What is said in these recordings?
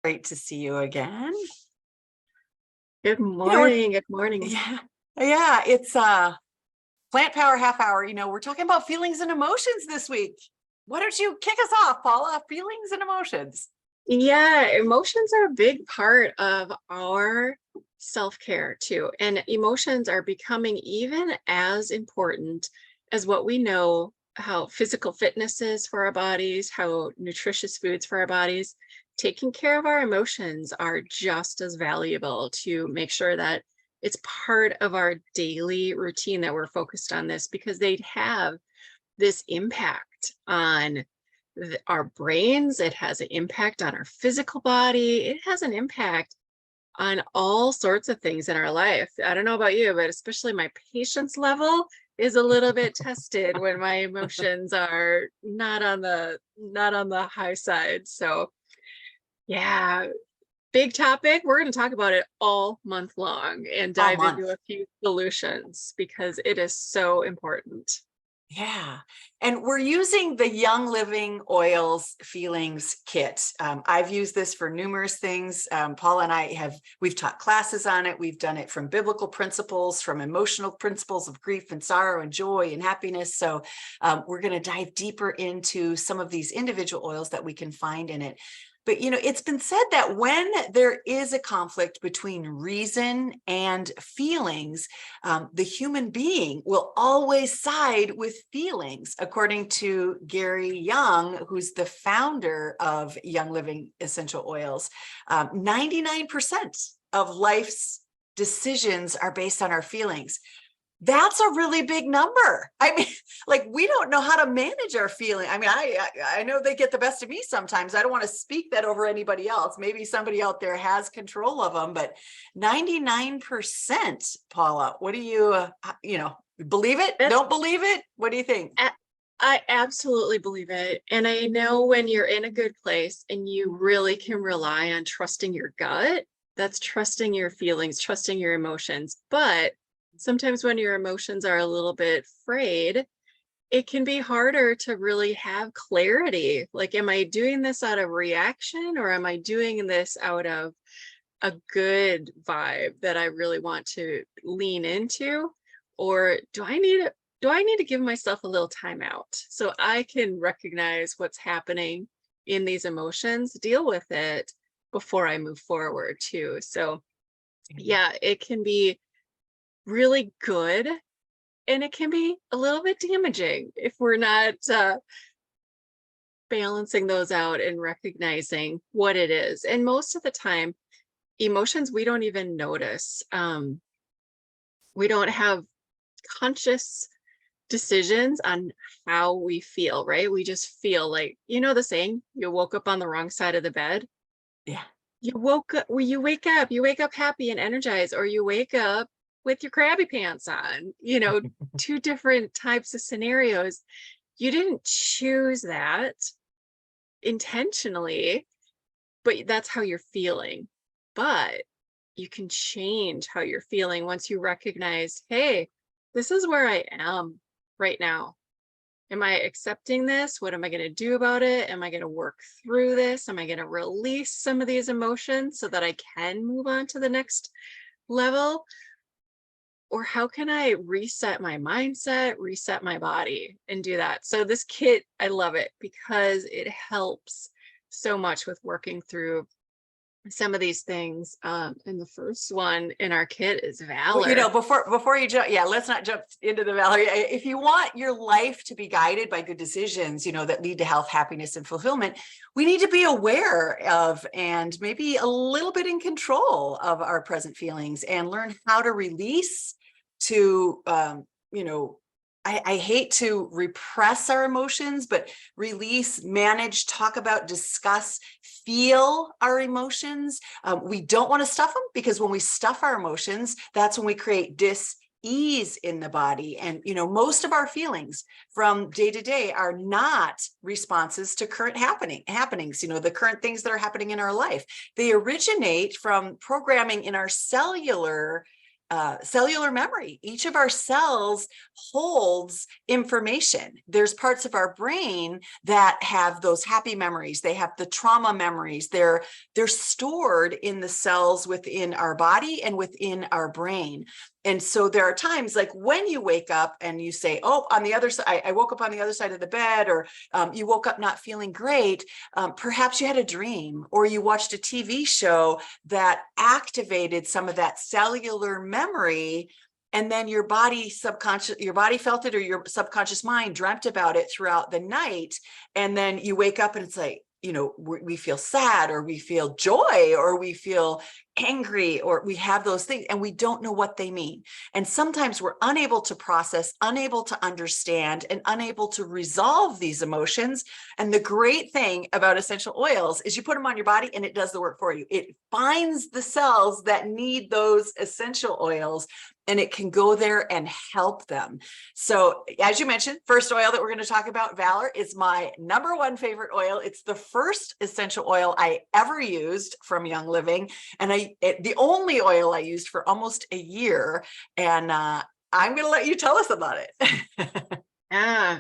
great to see you again. Good morning. Good morning. Yeah, it's Plant Power Half Hour. We're talking about feelings and emotions this week. Why don't you kick us off, Paula? Feelings and emotions. Yeah, emotions are a big part of our self-care too. And emotions are becoming even as important as what we know how physical fitness is for our bodies, how nutritious foods for our bodies. Taking care of our emotions are just as valuable to make sure that it's part of our daily routine that we're focused on this because they have this impact on our brains. It has an impact on our physical body. It has an impact on all sorts of things in our life. I don't know about you, but especially my patience level is a little bit tested when my emotions are not on the high side. So yeah, big topic. We're going to talk about it all month long and All dive month. into a few solutions because it is so important. Yeah. And we're using the Young Living Oils Feelings Kit. I've used this for numerous things. Paula and we've taught classes on it. We've done it from biblical principles, from emotional principles of grief and sorrow and joy and happiness. So we're going to dive deeper into some of these individual oils that we can find in it. But, it's been said that when there is a conflict between reason and feelings, the human being will always side with feelings, according to Gary Young, who's the founder of Young Living Essential Oils. 99% of life's decisions are based on our feelings. That's a really big number. I mean, we don't know how to manage our feeling. I mean, I know they get the best of me sometimes. I don't want to speak that over anybody else. Maybe somebody out there has control of them, but 99%, Paula, what do you, believe it? Don't believe it? What do you think? I absolutely believe it. And I know when you're in a good place and you really can rely on trusting your gut, that's trusting your feelings, trusting your emotions. But sometimes when your emotions are a little bit frayed, it can be harder to really have clarity. Like, am I doing this out of reaction or am I doing this out of a good vibe that I really want to lean into? Or do I need to give myself a little time out so I can recognize what's happening in these emotions, deal with it before I move forward too? So yeah, it can be really good and it can be a little bit damaging if we're not balancing those out and recognizing what it is. And most of the time, emotions we don't even notice. We don't have conscious decisions on how we feel, right? We just feel like, the saying, you woke up on the wrong side of the bed. Yeah. You wake up happy and energized, or you wake up with your crabby pants on, two different types of scenarios. You didn't choose that intentionally, but that's how you're feeling. But you can change how you're feeling once you recognize, hey, this is where I am right now. Am I accepting this? What am I going to do about it? Am I going to work through this? Am I going to release some of these emotions so that I can move on to the next level? Or how can I reset my mindset, reset my body, and do that? So this kit, I love it because it helps so much with working through some of these things. And the first one in our kit is valor. Well, before you jump, let's not jump into the valor. If you want your life to be guided by good decisions, that lead to health, happiness, and fulfillment, we need to be aware of and maybe a little bit in control of our present feelings and learn how to release to, I hate to repress our emotions, but release, manage, talk about, discuss, feel our emotions. We don't want to stuff them because when we stuff our emotions, that's when we create dis-ease in the body. And, most of our feelings from day to day are not responses to current happenings, the current things that are happening in our life. They originate from programming in our cellular cellular memory. Each of our cells holds information. There's parts of our brain that have those happy memories. They have the trauma memories. They're stored in the cells within our body and within our brain. And so there are times like when you wake up and you say, oh, on the other side, I woke up on the other side of the bed, or you woke up not feeling great. Perhaps you had a dream, or you watched a TV show that activated some of that cellular memory. And then your body felt it, or your subconscious mind dreamt about it throughout the night. And then you wake up and it's like, we feel sad, or we feel joy, or we feel angry, or we have those things and we don't know what they mean. And sometimes we're unable to process, unable to understand, and unable to resolve these emotions. And the great thing about essential oils is you put them on your body and it does the work for you. It finds the cells that need those essential oils, and it can go there and help them. So as you mentioned, first oil that we're going to talk about, Valor, is my number one favorite oil. It's the first essential oil I ever used from Young Living, and the only oil I used for almost a year. And I'm going to let you tell us about it. Yeah,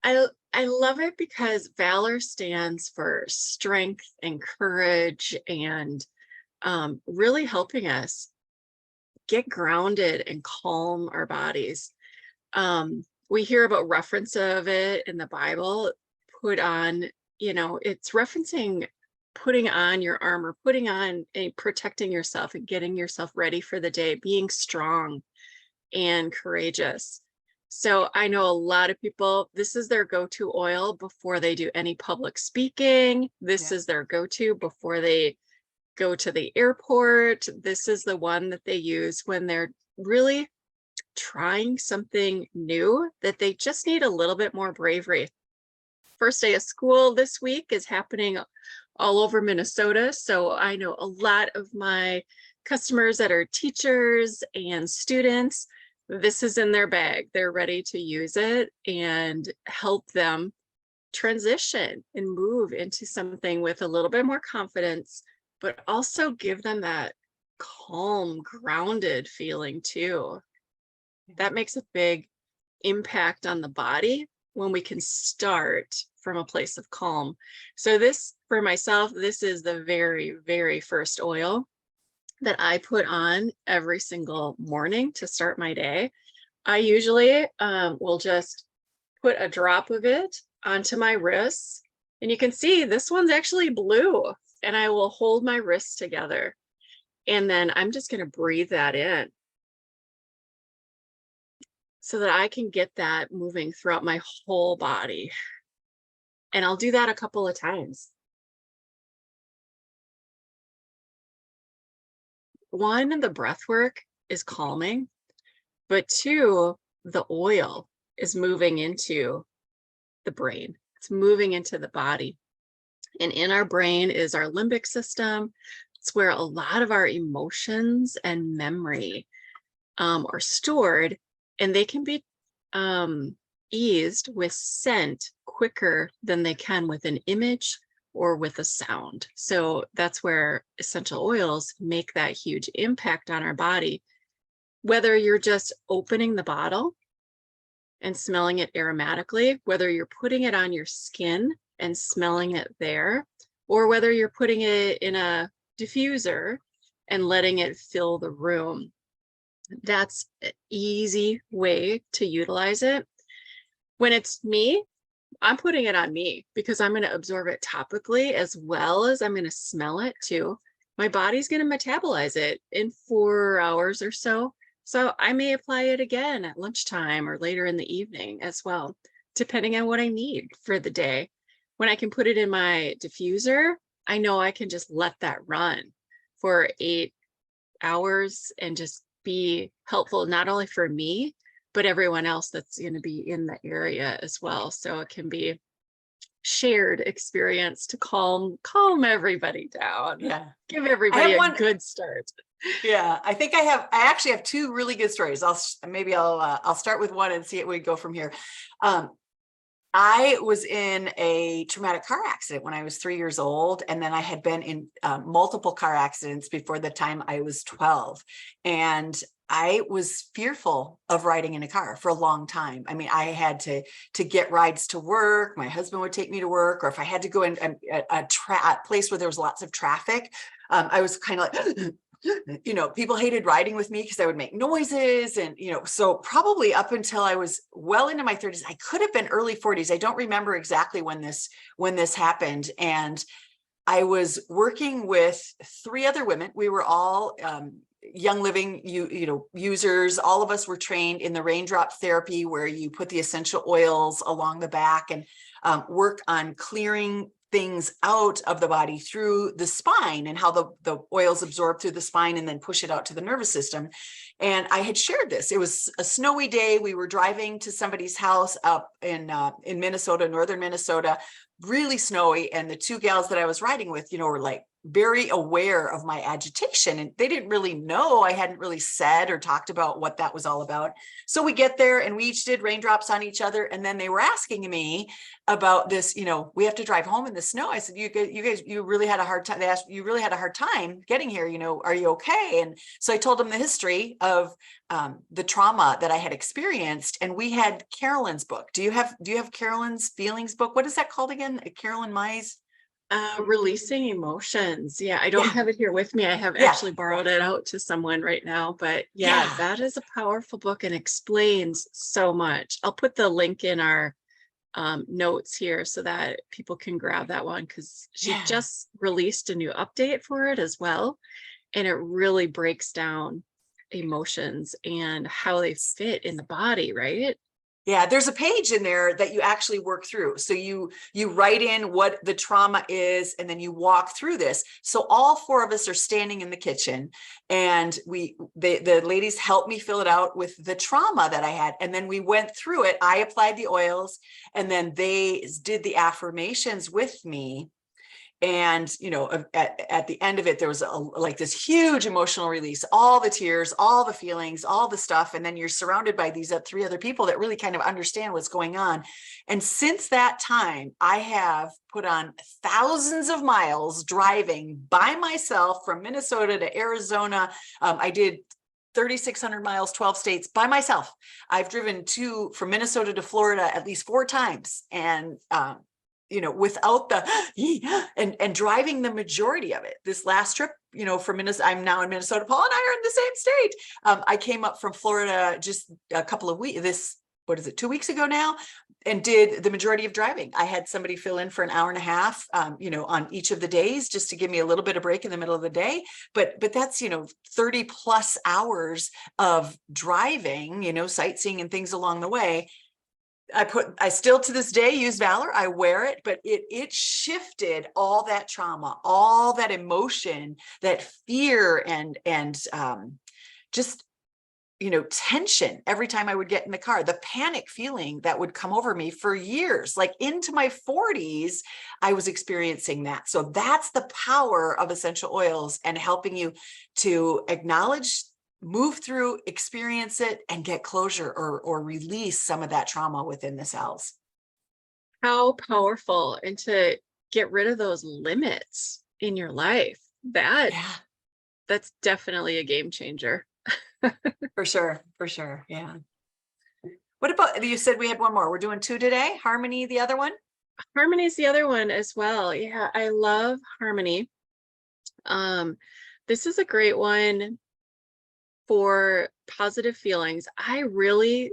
I love it because Valor stands for strength and courage, and really helping us get grounded and calm our bodies. We hear about reference of it in the Bible, put on, it's referencing putting on your armor, putting on protecting yourself and getting yourself ready for the day, being strong and courageous. So I know a lot of people, this is their go-to oil before they do any public speaking. This is their go-to before they go to the airport. This is the one that they use when they're really trying something new, that they just need a little bit more bravery. First day of school this week is happening all over Minnesota. So I know a lot of my customers that are teachers and students, this is in their bag. They're ready to use it and help them transition and move into something with a little bit more confidence, but also give them that calm, grounded feeling too. That makes a big impact on the body when we can start from a place of calm. So this, for myself, this is the very, very first oil that I put on every single morning to start my day. I usually will just put a drop of it onto my wrists, and you can see this one's actually blue, and I will hold my wrists together, and then I'm just going to breathe that in so that I can get that moving throughout my whole body. And I'll do that a couple of times. One, the breath work is calming, but two, the oil is moving into the brain. It's moving into the body. And in our brain is our limbic system. It's where a lot of our emotions and memory are stored, and they can be eased with scent quicker than they can with an image or with a sound. So that's where essential oils make that huge impact on our body. Whether you're just opening the bottle and smelling it aromatically, whether you're putting it on your skin and smelling it there, or whether you're putting it in a diffuser and letting it fill the room. That's an easy way to utilize it. When it's me, I'm putting it on me because I'm going to absorb it topically as well as I'm going to smell it too. My body's going to metabolize it in 4 hours or so. So I may apply it again at lunchtime or later in the evening as well, depending on what I need for the day. When I can put it in my diffuser, I know I can just let that run for 8 hours and just be helpful, not only for me, but everyone else that's going to be in the area as well. So it can be shared experience to calm everybody down. Yeah. Give everybody a good start. Yeah, I think I actually have two really good stories. I'll start with one and see it we go from here. I was in a traumatic car accident when I was 3 years old. And then I had been in multiple car accidents before the time I was 12. And I was fearful of riding in a car for a long time. I mean, I had to get rides to work. My husband would take me to work, or if I had to go in a place where there was lots of traffic, I was kind of like, people hated riding with me because I would make noises. And, so probably up until I was well into my 30s, I could have been early 40s. I don't remember exactly when this happened. And I was working with 3 other women. We were all Young Living users. All of us were trained in the raindrop therapy, where you put the essential oils along the back and work on clearing things out of the body through the spine, and how the oils absorb through the spine and then push it out to the nervous system. And I had shared this. It was a snowy day. We were driving to somebody's house up in Minnesota, northern Minnesota, really snowy. And the 2 gals that I was riding with, were like very aware of my agitation, and they didn't really know. I hadn't really said or talktalked about what that was all about. So we get there and we each did raindrops on each other. And then they were asking me about this, we have to drive home in the snow. I said, you guys, you really had a hard time. They asked, you really had a hard time getting here, are you okay? And so I told them the history of the trauma that I had experienced. And we had Carolyn's book. Do you have Carolyn's feelings book? What is that called again? Carolyn Mize? Releasing emotions. Yeah, I don't have it here with me. I have actually borrowed it out to someone right now, but that is a powerful book and explains so much. I'll put the link in our notes here so that people can grab that one, because she just released a new update for it as well. And it really breaks down emotions and how they fit in the body, right? Yeah, there's a page in there that you actually work through. So you write in what the trauma is, and then you walk through this. So all 4 of us are standing in the kitchen, and the ladies helped me fill it out with the trauma that I had. And then we went through it. I applied the oils, and then they did the affirmations with me. And, at the end of it, there was like this huge emotional release, all the tears, all the feelings, all the stuff. And then you're surrounded by these 3 other people that really kind of understand what's going on. And since that time, I have put on thousands of miles driving by myself from Minnesota to Arizona. I did 3,600 miles, 12 states by myself. I've driven from Minnesota to Florida at least 4 times. And, without the and driving the majority of it. This last trip, from Minnesota, I'm now in Minnesota. Paul and I are in the same state. I came up from Florida just a couple of weeks. 2 weeks ago now, and did the majority of driving. I had somebody fill in for an hour and a half, on each of the days, just to give me a little bit of break in the middle of the day. But that's 30 plus hours of driving, sightseeing and things along the way. I still to this day use Valor. I wear it, but it shifted all that trauma, all that emotion, that fear, and just, tension every time I would get in the car, the panic feeling that would come over me for years, like into my 40s, I was experiencing that. So that's the power of essential oils, and helping you to acknowledge, move through, experience it, and get closure or release some of that trauma within the cells. How powerful. And to get rid of those limits in your life, that's definitely a game changer. For sure. Yeah. What about, you said we had one more. We're doing 2 today. Harmony, the other one? Harmony is the other one as well. Yeah, I love Harmony. This is a great one for positive feelings. I really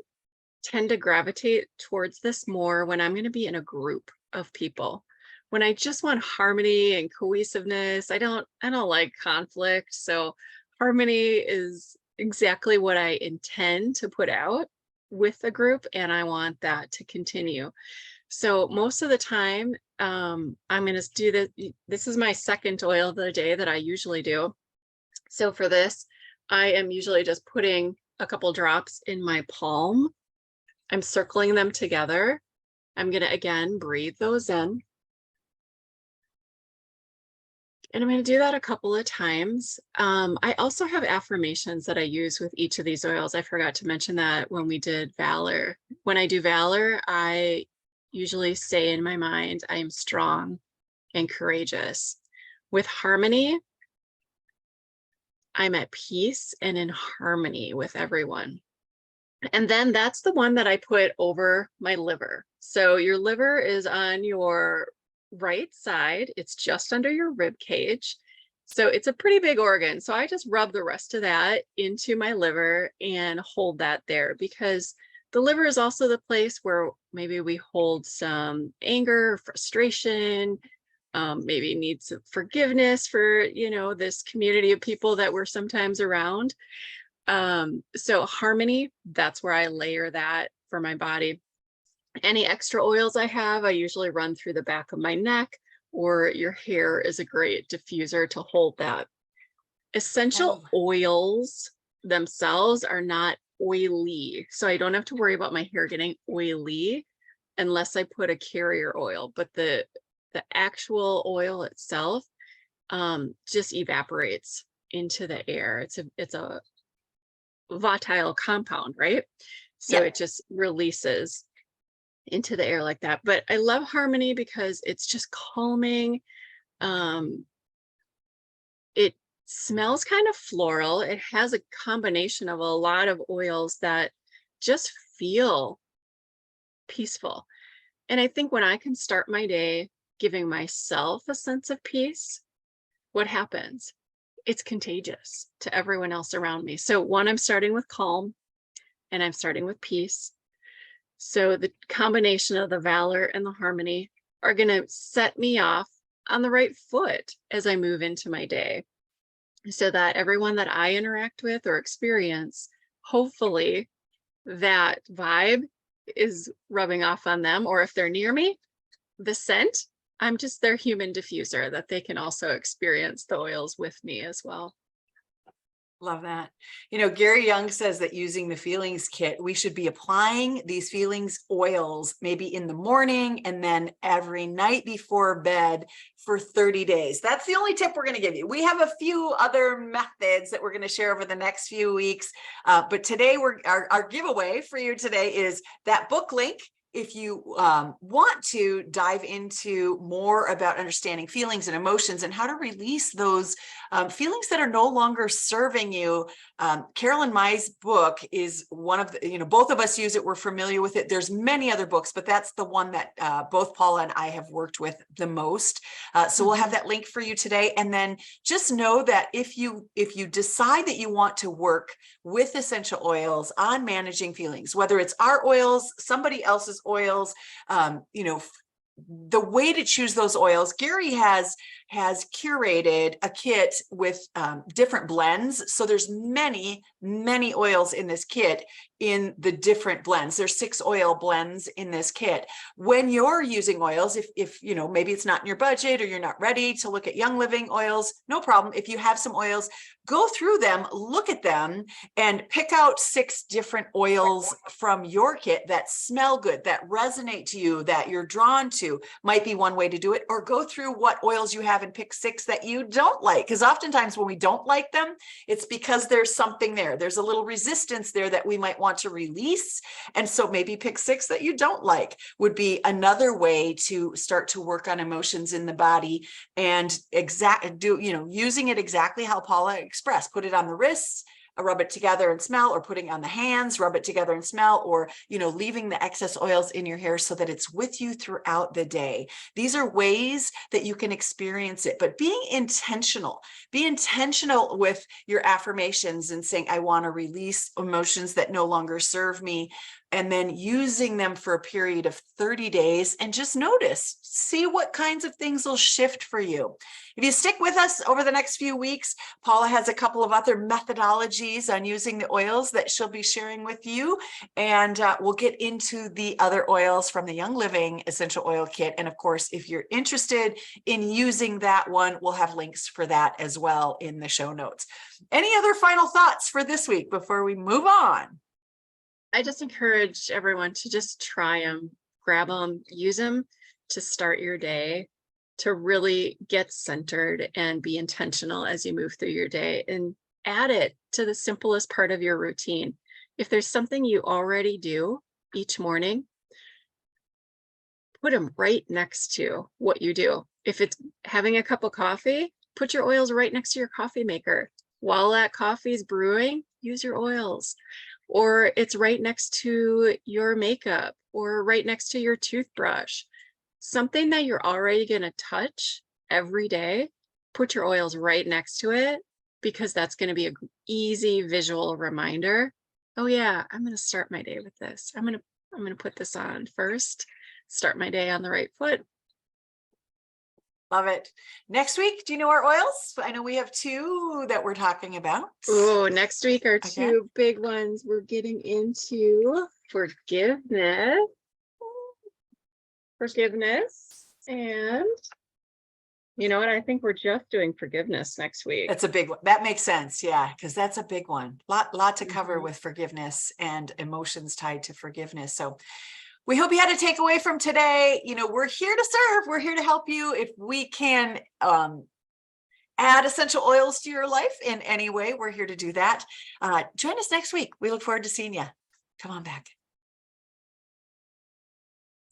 tend to gravitate towards this more when I'm going to be in a group of people. When I just want harmony and cohesiveness, I don't like conflict. So Harmony is exactly what I intend to put out with a group, and I want that to continue. So most of the time, I'm going to do this. This is my second oil of the day that I usually do. So for this, I am usually just putting a couple drops in my palm. I'm circling them together. I'm going to, again, breathe those in. And I'm going to do that a couple of times. I also have affirmations that I use with each of these oils. I forgot to mention that when we did Valor. When I do Valor, I usually say in my mind, I am strong and courageous. With harmony, I'm at peace and in harmony with everyone. And then that's the one that I put over my liver. So your liver is on your right side. It's just under your rib cage. So it's a pretty big organ. So I just rub the rest of that into my liver and hold that there, because the liver is also the place where maybe we hold some anger, frustration, maybe need some forgiveness for, this community of people that we're sometimes around. So harmony, that's where I layer that for my body. Any extra oils I have, I usually run through the back of my neck, or your hair is a great diffuser to hold that. Essential oils themselves are not oily, so I don't have to worry about my hair getting oily unless I put a carrier oil, but the actual oil itself just evaporates into the air. It's a volatile compound, right? So it just releases into the air like that. But I love harmony because it's just calming. It smells kind of floral. It has a combination of a lot of oils that just feel peaceful. And I think when I can start my day giving myself a sense of peace, what happens? It's contagious to everyone else around me. So one, I'm starting with calm and I'm starting with peace. So the combination of the valor and the harmony are going to set me off on the right foot as I move into my day, so that everyone that I interact with or experience, hopefully that vibe is rubbing off on them. Or if they're near me, the scent, I'm just their human diffuser, that they can also experience the oils with me as well. Love that. Gary Young says that using the feelings kit, we should be applying these feelings oils maybe in the morning and then every night before bed for 30 days. That's the only tip we're going to give you. We have a few other methods that we're going to share over the next few weeks. But today, our giveaway for you today is that book link. If you want to dive into more about understanding feelings and emotions and how to release those feelings that are no longer serving you, Carolyn Mai's book is one of the, both of us use it. We're familiar with it. There's many other books, but that's the one that both Paula and I have worked with the most. So we'll have that link for you today. And then just know that if you decide that you want to work with essential oils on managing feelings, whether it's our oils, somebody else's oils, the way to choose those oils, Gary has curated a kit with different blends. So there's many oils in this kit in the different blends. There's 6 oil blends in this kit. When you're using oils, if maybe it's not in your budget or you're not ready to look at Young Living oils, no problem. If you have some oils, go through them, look at them, and pick out 6 different oils from your kit that smell good, that resonate to you, that you're drawn to. Might be one way to do it. Or go through what oils you have and pick 6 that you don't like. Because oftentimes when we don't like them, it's because there's something there. There's a little resistance there that we might want to release. And so maybe pick 6 that you don't like would be another way to start to work on emotions in the body and using it exactly how Paula expressed. Put it on the wrists, rub it together and smell, or putting on the hands, rub it together and smell, or, leaving the excess oils in your hair so that it's with you throughout the day. These are ways that you can experience it, but be intentional with your affirmations and saying, I want to release emotions that no longer serve me. And then using them for a period of 30 days and just see what kinds of things will shift for you. If you stick with us over the next few weeks, Paula has a couple of other methodologies on using the oils that she'll be sharing with you. And we'll get into the other oils from the Young Living Essential Oil Kit. And of course, if you're interested in using that one, we'll have links for that as well in the show notes. Any other final thoughts for this week before we move on? I just encourage everyone to just try them, grab them, use them to start your day, to really get centered and be intentional as you move through your day, and add it to the simplest part of your routine. If there's something you already do each morning, put them right next to what you do. If it's having a cup of coffee, put your oils right next to your coffee maker. While that coffee is brewing, use your oils. Or it's right next to your makeup or right next to your toothbrush. Something that you're already going to touch every day, put your oils right next to it, because that's going to be an easy visual reminder. Oh yeah, I'm going to start my day with this. I'm going to put this on first, start my day on the right foot. Love it. Next week, do you know our oils? I know we have 2 that we're talking about. Oh, next week are Okay. 2 big ones. We're getting into forgiveness. And you know what? I think we're just doing forgiveness next week. That's a big one. That makes sense. Yeah, because that's a big one. Lot to cover with forgiveness and emotions tied to forgiveness. So we hope you had a takeaway from today. You know, we're here to serve. We're here to help you. If we can add essential oils to your life in any way, we're here to do that. Join us next week. We look forward to seeing you. Come on back.